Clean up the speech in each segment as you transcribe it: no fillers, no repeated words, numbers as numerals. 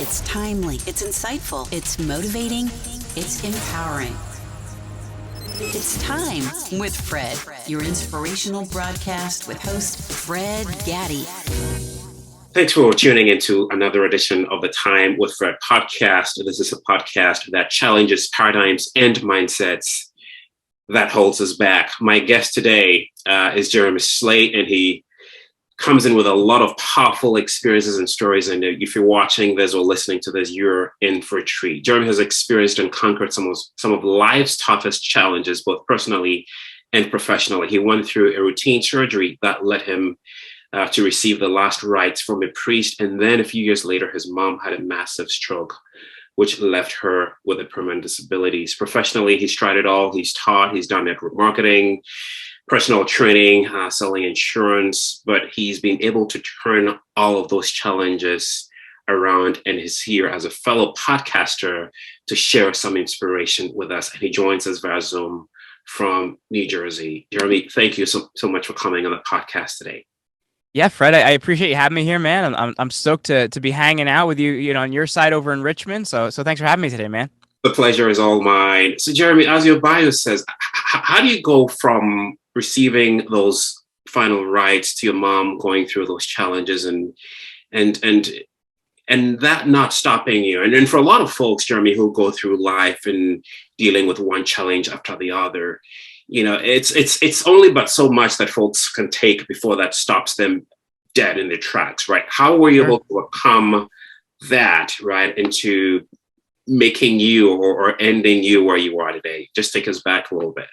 It's timely, it's insightful, it's motivating, it's empowering. It's Time with Fred, your inspirational broadcast with host Fred Gaddy. Thanks for tuning into another edition of the Time with Fred podcast. This is a podcast that challenges paradigms and mindsets that holds us back. My guest today is Jeremy Slate, and he comes in with a lot of powerful experiences and stories. And if you're watching this or listening to this, you're in for a treat. Jeremy has experienced and conquered some of life's toughest challenges, both personally and professionally. He went through a routine surgery that led him to receive the last rites from a priest. And then a few years later, his mom had a massive stroke, which left her with a permanent disabilities. Professionally, he's tried it all. He's taught, he's done network marketing, personal training, selling insurance, but he's been able to turn all of those challenges around, and is here as a fellow podcaster to share some inspiration with us. And he joins us via Zoom from New Jersey. Jeremy, thank you so much for coming on the podcast today. Yeah, Fred, I appreciate you having me here, man. I'm stoked to be hanging out with you, on your side over in Richmond. So thanks for having me today, man. The pleasure is all mine. So, Jeremy, as your bio says, how do you go from receiving those final rites to your mom going through those challenges and that not stopping you? And for a lot of folks, Jeremy, who go through life and dealing with one challenge after the other, it's only but so much that folks can take before that stops them dead in their tracks, right? How were you able to overcome that, right, into making you or ending you where you are today? Just take us back a little bit.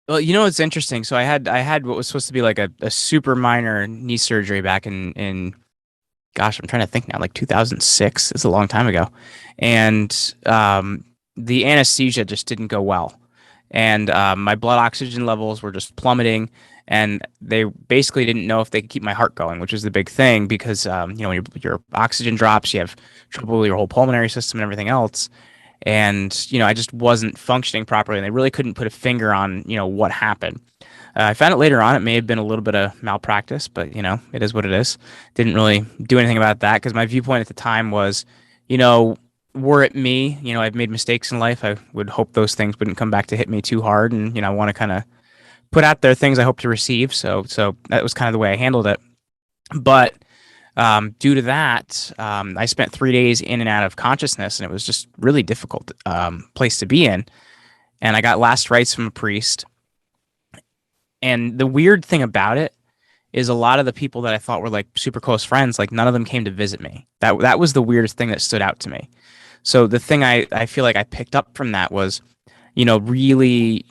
Well, it's interesting. So I had what was supposed to be like a super minor knee surgery back in gosh, I'm trying to think now, like 2006. It's a long time ago. And the anesthesia just didn't go well. And my blood oxygen levels were just plummeting. And they basically didn't know if they could keep my heart going, which is the big thing because, when your oxygen drops, you have trouble with your whole pulmonary system and everything else. And, I just wasn't functioning properly, and they really couldn't put a finger on, what happened. I found it later on. It may have been a little bit of malpractice, but, it is what it is. Didn't really do anything about that because my viewpoint at the time was, were it me, I've made mistakes in life. I would hope those things wouldn't come back to hit me too hard. And, I want to kind of put out there things I hope to receive. So that was kind of the way I handled it. But due to that, I spent 3 days in and out of consciousness, and it was just really difficult place to be in. And I got last rites from a priest. And the weird thing about it is a lot of the people that I thought were like super close friends, like none of them came to visit me. That was the weirdest thing that stood out to me. So the thing I feel like I picked up from that was, really,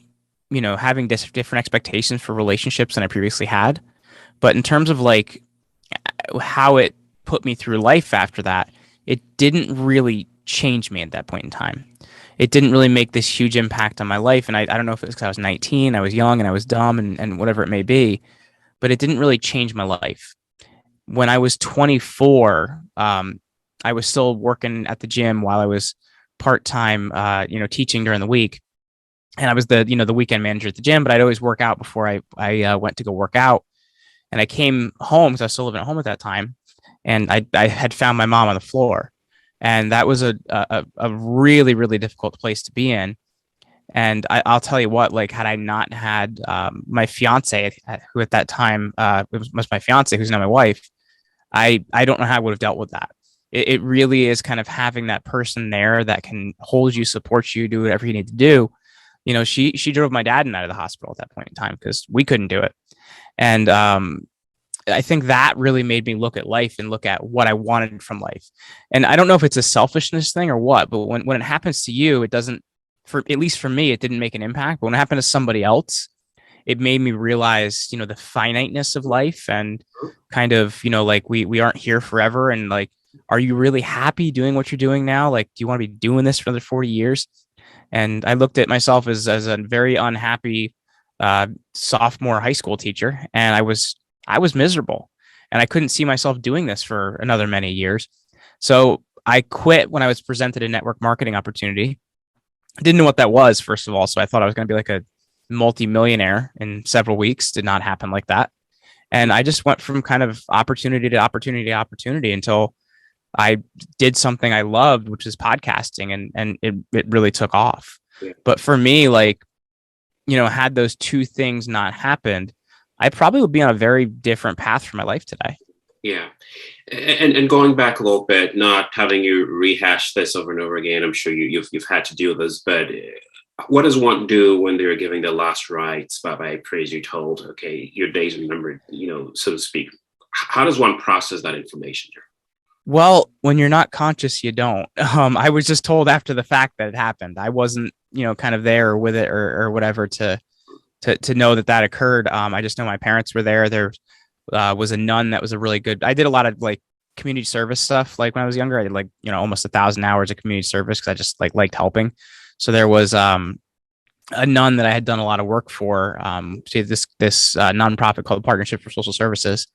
having different expectations for relationships than I previously had. But in terms of like how it put me through life after that, it didn't really change me at that point in time. It didn't really make this huge impact on my life. And I don't know if it was because I was 19, I was young and I was dumb and whatever it may be, but it didn't really change my life. When I was 24, I was still working at the gym while I was part-time, teaching during the week. And I was the weekend manager at the gym, but I'd always work out before I went to go work out. And I came home because I was still living at home at that time. And I had found my mom on the floor. And that was a really, really difficult place to be in. And I'll tell you what, like, had I not had my fiance, who at that time was my fiance, who's now my wife, I don't know how I would have dealt with that. It really is kind of having that person there that can hold you, support you, do whatever you need to do. She drove my dad out of the hospital at that point in time because we couldn't do it. And I think that really made me look at life and look at what I wanted from life. And I don't know if it's a selfishness thing or what, but when it happens to you, it doesn't, at least for me, it didn't make an impact. But when it happened to somebody else, it made me realize, the finiteness of life and kind of, like we aren't here forever. And like, are you really happy doing what you're doing now? Like, do you want to be doing this for another 40 years? And I looked at myself as a very unhappy sophomore high school teacher, and I was miserable, and I couldn't see myself doing this for another many years. So I quit when I was presented a network marketing opportunity. I didn't know what that was, first of all, so I thought I was going to be like a multi-millionaire in several weeks. Did not happen like that. And I just went from kind of opportunity to opportunity to opportunity until I did something I loved, which is podcasting, and it really took off. Yeah. But for me, like, had those two things not happened, I probably would be on a very different path for my life today. Yeah. And going back a little bit, not having you rehash this over and over again, I'm sure you've had to do this, but what does one do when they're giving the last rites by praise you told, okay, your days are numbered, so to speak? How does one process that information? Well, when you're not conscious, you don't. I was just told after the fact that it happened. I wasn't, kind of there with it or whatever to know that occurred. I just know my parents were there. There was a nun that was a really good. I did a lot of like community service stuff. Like when I was younger, I did like almost 1,000 hours of community service because I just liked helping. So there was a nun that I had done a lot of work for. She had this nonprofit called Partnership for Social Services,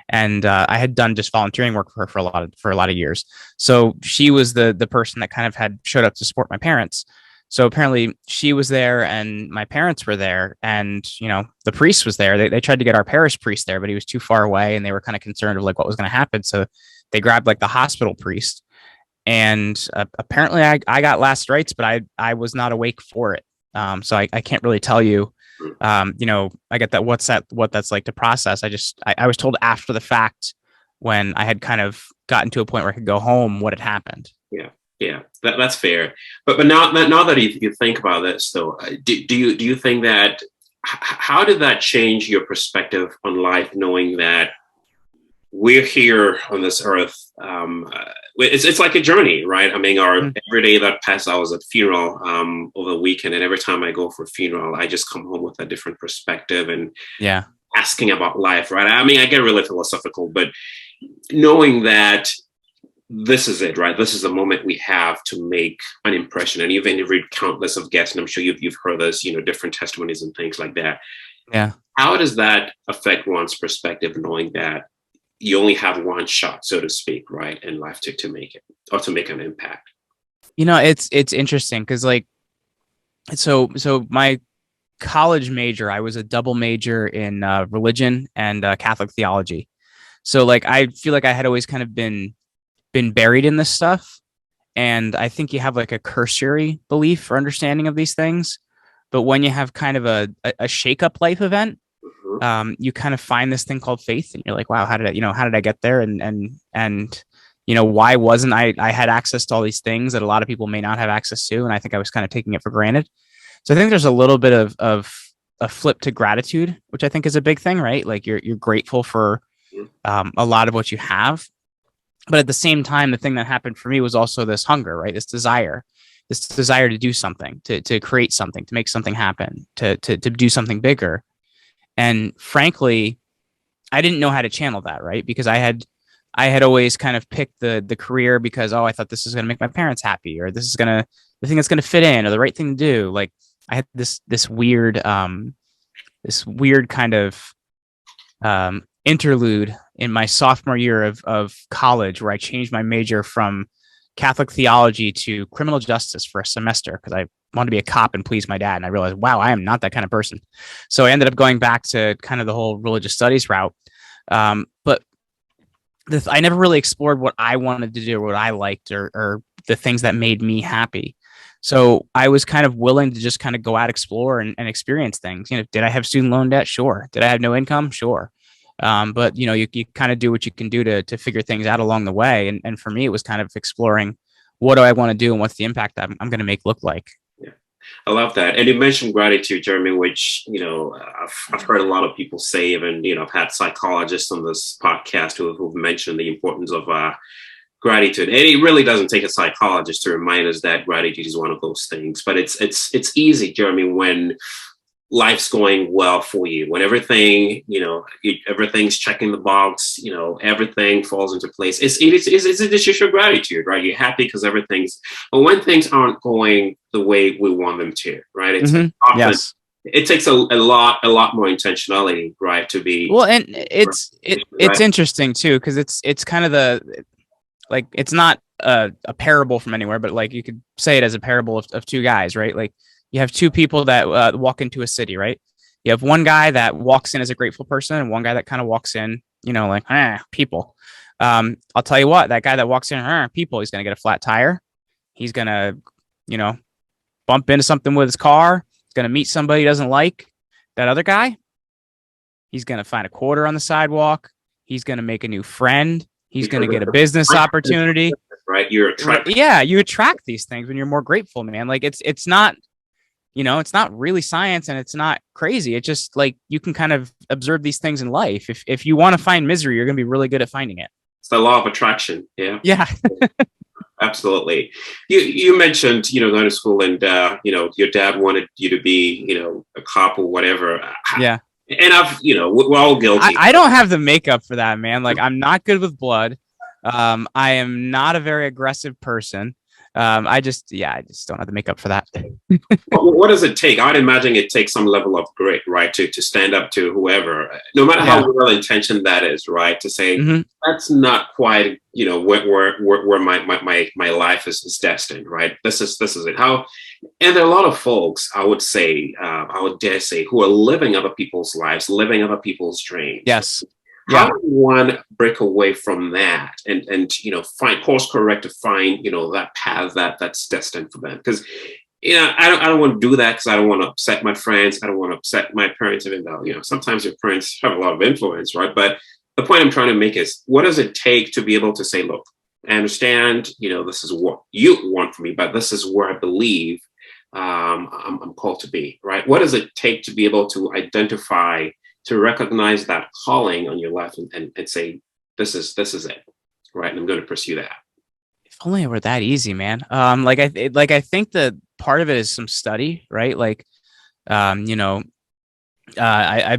and I had done just volunteering work for her for a lot of years. So she was the person that kind of had showed up to support my parents. So apparently she was there and my parents were there, and the priest was there. They tried to get our parish priest there, but he was too far away, and they were kind of concerned of like what was going to happen. So they grabbed like the hospital priest, and apparently I got last rites, but I was not awake for it. So I can't really tell you. I get that what that's like to process. I was told after the fact when I had kind of gotten to a point where I could go home what had happened. Yeah, that's fair. But now that you think about this, though, do you think that how did that change your perspective on life, knowing that we're here on this earth? It's like a journey, right? I mean, every day that passed, I was at funeral over the weekend, and every time I go for a funeral, I just come home with a different perspective and asking about life, right? I mean, I get really philosophical, but knowing that this is it, right? This is the moment we have to make an impression. And you've interviewed countless of guests, and I'm sure you've heard this, different testimonies and things like that. Yeah. How does that affect one's perspective, knowing that you only have one shot, so to speak, right, in life to make it or to make an impact? It's interesting because so my college major, I was a double major in religion and Catholic theology. So like I feel like I had always kind of been buried in this stuff, and I think you have like a cursory belief or understanding of these things, but when you have kind of a shake-up life event, you kind of find this thing called faith, and you're like, wow, how did I get there? And why wasn't I had access to all these things that a lot of people may not have access to, and I think I was kind of taking it for granted. So I think there's a little bit of a flip to gratitude, which I think is a big thing, right? Like you're grateful for a lot of what you have. But at the same time, the thing that happened for me was also this hunger, right? This desire to do something, to create something, to make something happen, to do something bigger. And frankly, I didn't know how to channel that, right? Because I had always kind of picked the career because, I thought this is going to make my parents happy, or this is the thing that's going to fit in, or the right thing to do. Like I had this weird kind of interlude in my sophomore year of college, where I changed my major from Catholic theology to criminal justice for a semester because I wanted to be a cop and please my dad. And I realized, wow, I am not that kind of person. So I ended up going back to kind of the whole religious studies route. But I never really explored what I wanted to do, or what I liked, or the things that made me happy. So I was kind of willing to just kind of go out, explore and experience things. Did I have student loan debt? Sure. Did I have no income? Sure. But you kind of do what you can do to figure things out along the way. And for me, it was kind of exploring, what do I want to do and what's the impact I'm going to make look like. Yeah, I love that. And you mentioned gratitude, Jeremy, which, I've heard a lot of people say, even, I've had psychologists on this podcast who've mentioned the importance of gratitude. And it really doesn't take a psychologist to remind us that gratitude is one of those things. But it's easy, Jeremy, when life's going well for you, when everything, everything's checking the box, everything falls into place. It's just your gratitude, right? You're happy because but when things aren't going the way we want them to, right? It's often, yes. It takes a lot more intentionality, right? To be well, and it's interesting too, because it's kind of it's not a parable from anywhere, but like you could say it as a parable of two guys, right? Like you have two people that walk into a city, right? You have one guy that walks in as a grateful person, and one guy that kind of walks in, like people. I'll tell you what, that guy that walks in, people, he's going to get a flat tire. He's going to, bump into something with his car. He's going to meet somebody he doesn't like. That other guy, he's going to find a quarter on the sidewalk. He's going to make a new friend. He's going to get a business opportunity. Right. You're attracted. Yeah. You attract these things when you're more grateful, man. Like it's not, it's not really science and it's not crazy. It's just like you can kind of observe these things in life. If you want to find misery, you're going to be really good at finding it. It's the law of attraction. Yeah. Yeah. Absolutely. You mentioned, going to school and, your dad wanted you to be, a cop or whatever. Yeah. And we're all guilty. I don't have the makeup for that, man. Like I'm not good with blood. I am not a very aggressive person. I just don't have the makeup for that. What does it take? I'd imagine it takes some level of grit, right? To stand up to whoever, no matter how well intentioned that is, right? To say that's not quite, where my life is destined, right? This is it. And there are a lot of folks, I would dare say, who are living other people's lives, living other people's dreams. Yes. How do one break away from that and find course correct to find that path that's destined for them? Because I don't want to do that because I don't want to upset my friends. I don't want to upset my parents, even though sometimes your parents have a lot of influence, right? But the point I'm trying to make is, what does it take to be able to say, look, I understand, this is what you want from me, but this is where I believe I'm called to be, right? What does it take to be able to identify, to recognize that calling on your life and say, this is it, right? And I'm going to pursue that. If only it were that easy, man. I think that part of it is some study, right? Like, I've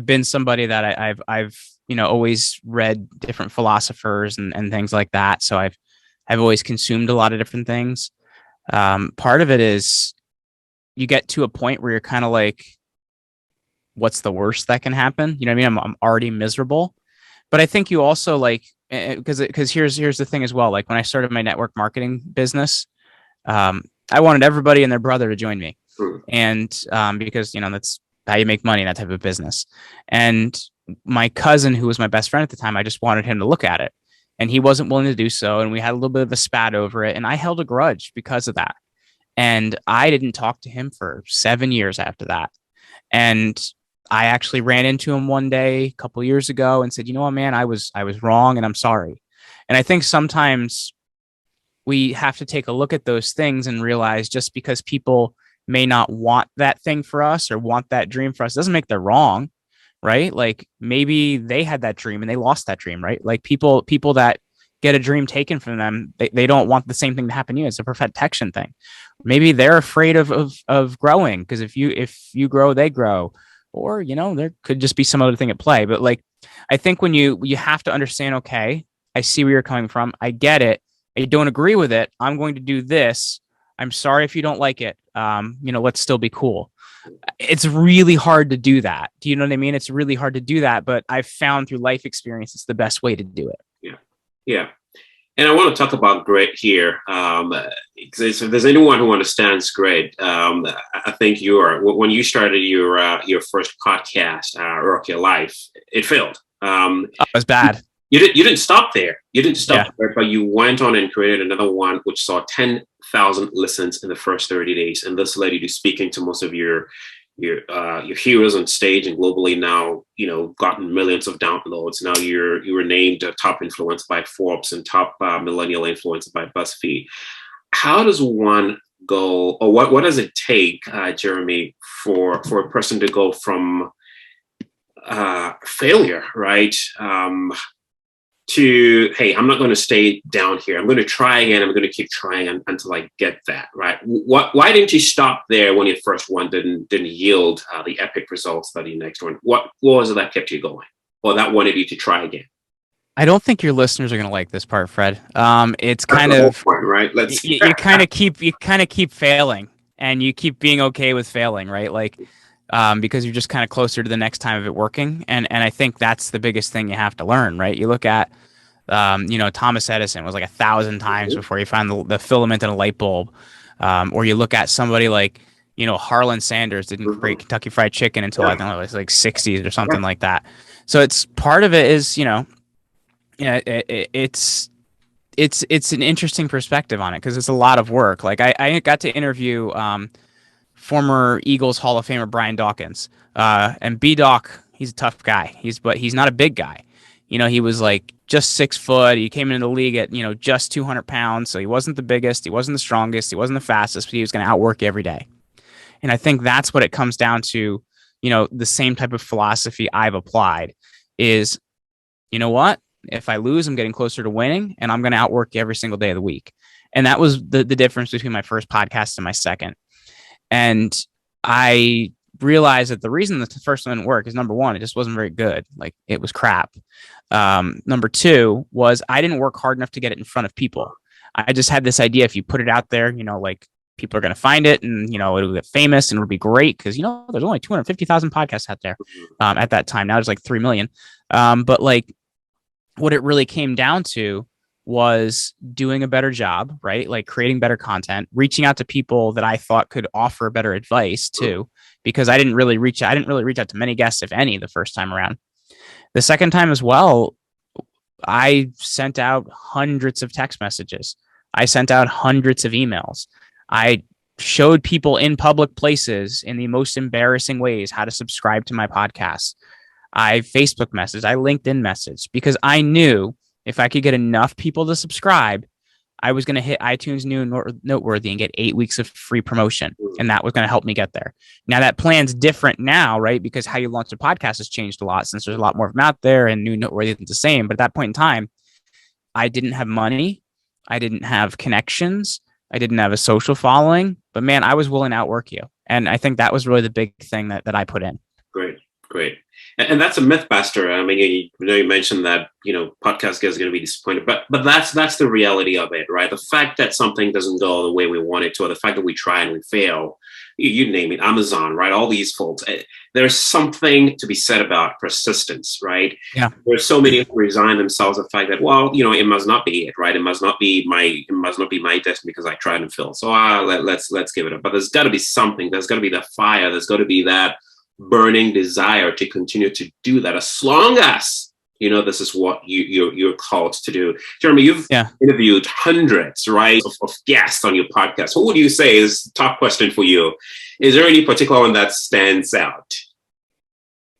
been somebody that I've always read different philosophers and things like that. So I've always consumed a lot of different things. Part of it is you get to a point where you're kind of like, what's the worst that can happen? You know what I mean? I'm already miserable. But I think you also because here's the thing as well. Like when I started my network marketing business, I wanted everybody and their brother to join me. And because, that's how you make money in that type of business. And my cousin, who was my best friend at the time, I just wanted him to look at it. And he wasn't willing to do so. And we had a little bit of a spat over it. And I held a grudge because of that. And I didn't talk to him for 7 years after that. And I actually ran into him one day a couple of years ago and said, you know what, man, I was wrong and I'm sorry. And I think sometimes we have to take a look at those things and realize just because people may not want that thing for us or want that dream for us doesn't make they're wrong, right? Like maybe they had that dream and they lost that dream, right? Like people that get a dream taken from them, they don't want the same thing to happen to you. It's a protection thing. Maybe they're afraid of growing because if you grow, they grow. Or, there could just be some other thing at play. But like, I think when you have to understand, okay, I see where you're coming from. I get it. I don't agree with it. I'm going to do this. I'm sorry if you don't like it. Let's still be cool. It's really hard to do that. Do you know what I mean? It's really hard to do that. But I've found through life experience, it's the best way to do it. Yeah. Yeah. And I want to talk about grit here. If there's anyone who understands grit, I think when you started your first podcast, Rock Your Life, it failed. It was bad. You didn't stop there. You didn't stop there, but you went on and created another one, which saw 10,000 listens in the first 30 days. And this led you to speaking to most of your heroes on stage and globally now, gotten millions of downloads. Now you were named a top influencer by Forbes and top millennial influencer by BuzzFeed. How does one go, or what does it take, Jeremy, for a person to go from failure, right? To, hey, I'm not going to stay down here. I'm going to try again. I'm going to keep trying until I get that, right? Why didn't you stop there when your first one didn't yield the epic results that your next one? What was it that kept you going, or that wanted you to try again? I don't think your listeners are going to like this part, Fred. It's kind of point, right. You kind of keep failing, and you keep being okay with failing, right? Like, because you're just kind of closer to the next time of it working, and I think that's the biggest thing you have to learn, right? You look at, Thomas Edison was like 1,000 times before he found the filament in a light bulb, or you look at somebody like, Harlan Sanders didn't create Kentucky Fried Chicken until I don't know, it was like 60s or something like that. So it's part of it is, Yeah, it's an interesting perspective on it because it's a lot of work. Like I got to interview former Eagles Hall of Famer Brian Dawkins. And B Doc, he's a tough guy. But he's not a big guy. He was like just 6 foot. He came into the league at just 200 pounds, so he wasn't the biggest, he wasn't the strongest, he wasn't the fastest, but he was going to outwork you every day. And I think that's what it comes down to. The same type of philosophy I've applied is, what? If I lose, I'm getting closer to winning, and I'm going to outwork you every single day of the week. And that was the difference between my first podcast and my second. And I realized that the reason that the first one didn't work is, number one, it just wasn't very good. Like, it was crap. Number two was I didn't work hard enough to get it in front of people. I just had this idea, if you put it out there, like, people are going to find it, and it'll get famous and it'll be great because there's only 250,000 podcasts out there at that time. Now there's like 3 million. But like, what it really came down to was doing a better job, right? Like creating better content, reaching out to people that I thought could offer better advice too, because I didn't really reach out to many guests, if any, the first time around. The second time as well, I sent out hundreds of text messages. I sent out hundreds of emails. I showed people in public places in the most embarrassing ways how to subscribe to my podcast. I Facebook messaged, I LinkedIn messaged, because I knew if I could get enough people to subscribe, I was going to hit iTunes New and Noteworthy and get 8 weeks of free promotion. And that was going to help me get there. Now that plan's different now, right? Because how you launch a podcast has changed a lot since there's a lot more of them out there, and New Noteworthy isn't the same. But at that point in time, I didn't have money. I didn't have connections. I didn't have a social following, but man, I was willing to outwork you. And I think that was really the big thing that I put in. Great. And that's a myth buster. I mean, you mentioned that, podcast guests are going to be disappointed, but that's the reality of it, right? The fact that something doesn't go the way we want it to, or the fact that we try and we fail, you name it, Amazon, right? All these folks, there's something to be said about persistence, right? Yeah. There's so many who resign themselves to the fact that, well, it must not be it, right? It must not be my destiny because I tried and failed. So let's give it up. But there's got to be something. There's got to be that fire. There's got to be that burning desire to continue to do that, as long as this is what you're called to do. Jeremy, you've interviewed hundreds, right, of guests on your podcast. Who would you say is top question for you? Is there any particular one that stands out?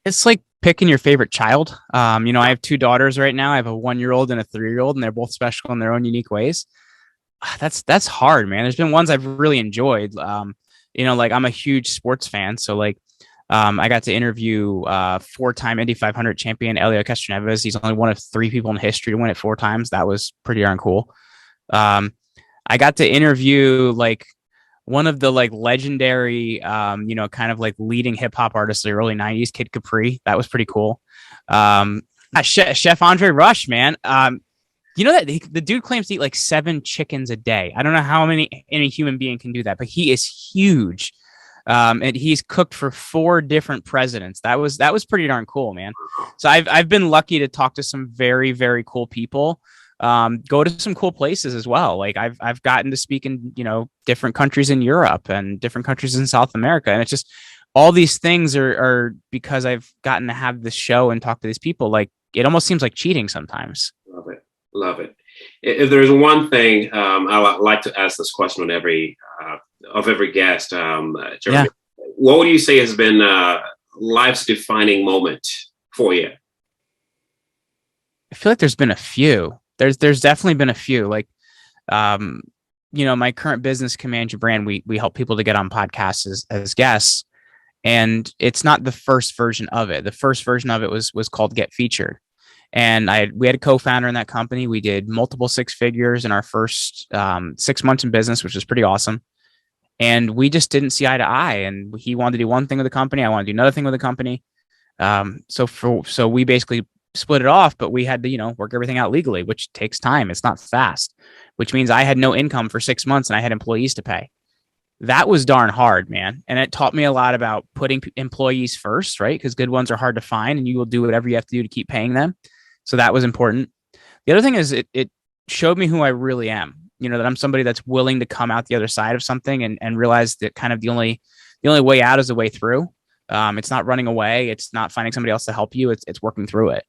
It's like picking your favorite child. I have 2 daughters right now. I have a 1-year-old and a 3-year-old, and they're both special in their own unique ways. That's hard, man. There's been ones I've really enjoyed. Like, I'm a huge sports fan, so like, I got to interview 4-time Indy 500 champion Elio Castroneves. He's only one of 3 people in history to win it 4 times. That was pretty darn cool. I got to interview like one of the like legendary, kind of like leading hip hop artists of the early 90s, Kid Capri. That was pretty cool. Chef Andre Rush, man. That the dude claims to eat like 7 chickens a day. I don't know how any human being can do that, but he is huge. And he's cooked for 4 different presidents. That was pretty darn cool, man. So I've been lucky to talk to some very, very cool people. Go to some cool places as well. Like I've gotten to speak in, different countries in Europe and different countries in South America. And it's just all these things are because I've gotten to have this show and talk to these people. Like, it almost seems like cheating sometimes. Love it. If there's one thing, I like to ask this question on every guest, Jeremy, what would you say has been life's defining moment for you? I feel like there's been a few. There's definitely been a few. Like, my current business, Command Your Brand, we help people to get on podcasts as guests, and it's not the first version of it. The first version of it was called Get Featured. And we had a co-founder in that company. We did multiple 6 figures in our first 6 months in business, which was pretty awesome. And we just didn't see eye to eye. And he wanted to do one thing with the company. I wanted to do another thing with the company. So we basically split it off, but we had to, work everything out legally, which takes time. It's not fast, which means I had no income for 6 months and I had employees to pay. That was darn hard, man. And it taught me a lot about putting employees first, right? Because good ones are hard to find, and you will do whatever you have to do to keep paying them. So that was important. The other thing is it showed me who I really am, that I'm somebody that's willing to come out the other side of something and realize that kind of the only way out is the way through. It's not running away. It's not finding somebody else to help you. It's working through it.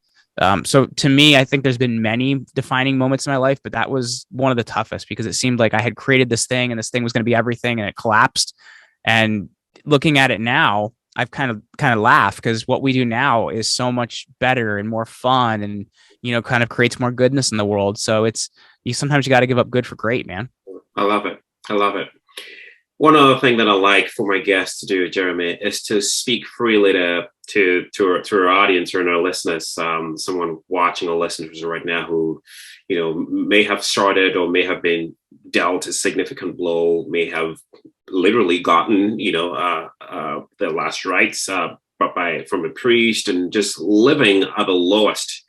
So to me, I think there's been many defining moments in my life, but that was one of the toughest because it seemed like I had created this thing and this thing was going to be everything and it collapsed. And looking at it now, I've kind of laughed because what we do now is so much better and more fun and, kind of creates more goodness in the world. So sometimes you got to give up good for great, man. I love it. I love it. One other thing that I like for my guests to do, Jeremy, is to speak freely to our audience or our listeners. Someone watching or listening right now who, may have started or may have been dealt a significant blow, may have literally gotten, their last rites from a priest and just living at the lowest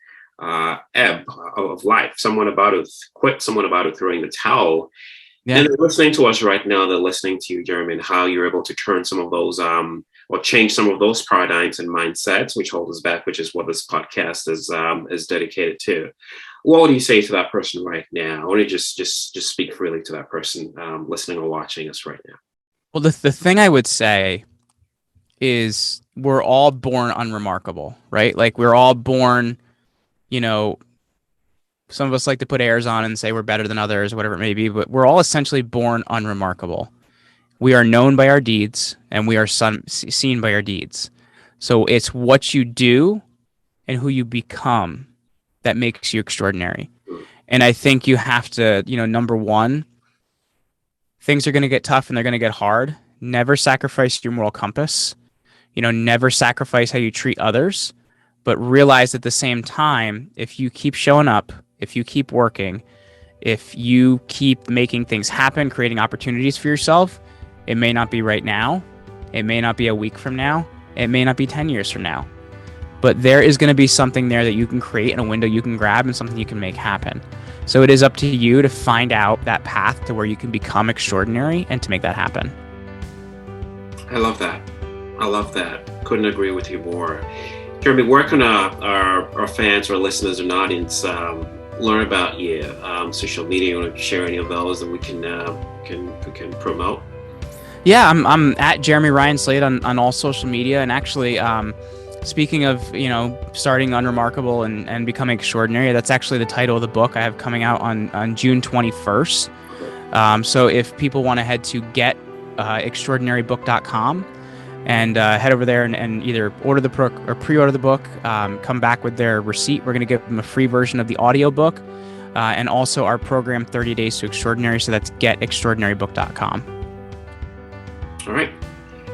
ebb of life. Someone about to quit, someone about to throwing the towel. Yeah. And they're listening to us right now. They're listening to you, Jeremy, and how you're able to turn some of those or change some of those paradigms and mindsets which hold us back, which is what this podcast is dedicated to. What would you say to that person right now? I want to just speak freely to that person listening or watching us right now. Well, the thing I would say is we're all born unremarkable, right? Like we're all born, some of us like to put airs on and say we're better than others or whatever it may be, but we're all essentially born unremarkable. We are known by our deeds and we are seen by our deeds. So it's what you do and who you become that makes you extraordinary. And I think you have to, number one, things are going to get tough and they're going to get hard. Never sacrifice your moral compass. Never sacrifice how you treat others, but realize at the same time, if you keep showing up, if you keep working, if you keep making things happen, creating opportunities for yourself, it may not be right now. It may not be a week from now. It may not be 10 years from now. But there is going to be something there that you can create and a window you can grab and something you can make happen. So it is up to you to find out that path to where you can become extraordinary and to make that happen. I love that. I love that. Couldn't agree with you more. Jeremy, where can our fans or listeners and audience learn about you? Social media, you want to share any of those that we can promote? Yeah, I'm at Jeremy Ryan Slate on all social media. And actually, speaking of, starting Unremarkable and becoming extraordinary, that's actually the title of the book I have coming out on June 21st. So if people want to head to getextraordinarybook.com and head over there and either order the book or pre-order the book, come back with their receipt. We're going to give them a free version of the audiobook and also our program 30 Days to Extraordinary. So that's getextraordinarybook.com. All right.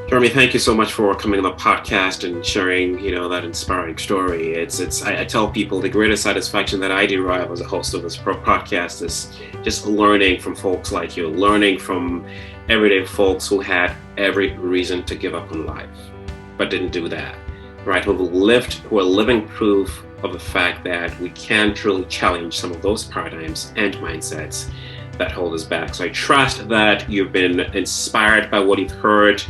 Jeremy, thank you so much for coming on the podcast and sharing, that inspiring story. I tell people the greatest satisfaction that I derive as a host of this podcast is just learning from folks like you, learning from everyday folks who had every reason to give up on life, but didn't do that, right? Who are living proof of the fact that we can truly challenge some of those paradigms and mindsets that hold us back. So I trust that you've been inspired by what you've heard.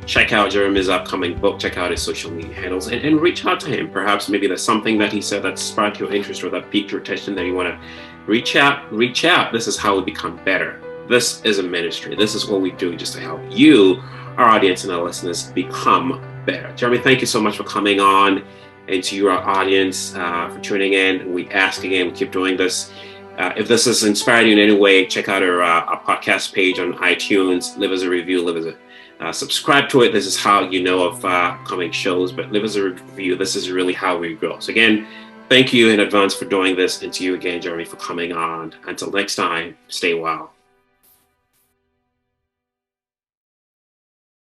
Check out Jeremy's upcoming book, check out his social media handles, and reach out to him. Perhaps maybe there's something that he said that sparked your interest or that piqued your attention that you want to reach out. This is how we become better. This is a ministry. This is what we do just to help you, our audience and our listeners, become better. Jeremy, thank you so much for coming on, and to you, our audience, for tuning in. We ask again, we keep doing this. If this has inspired you in any way, check out our podcast page on iTunes. Leave us a review, subscribe to it. This is how you know of coming shows, but leave us a review. This is really how we grow. So again, thank you in advance for doing this, and to you again, Jeremy, for coming on. Until next time, stay well.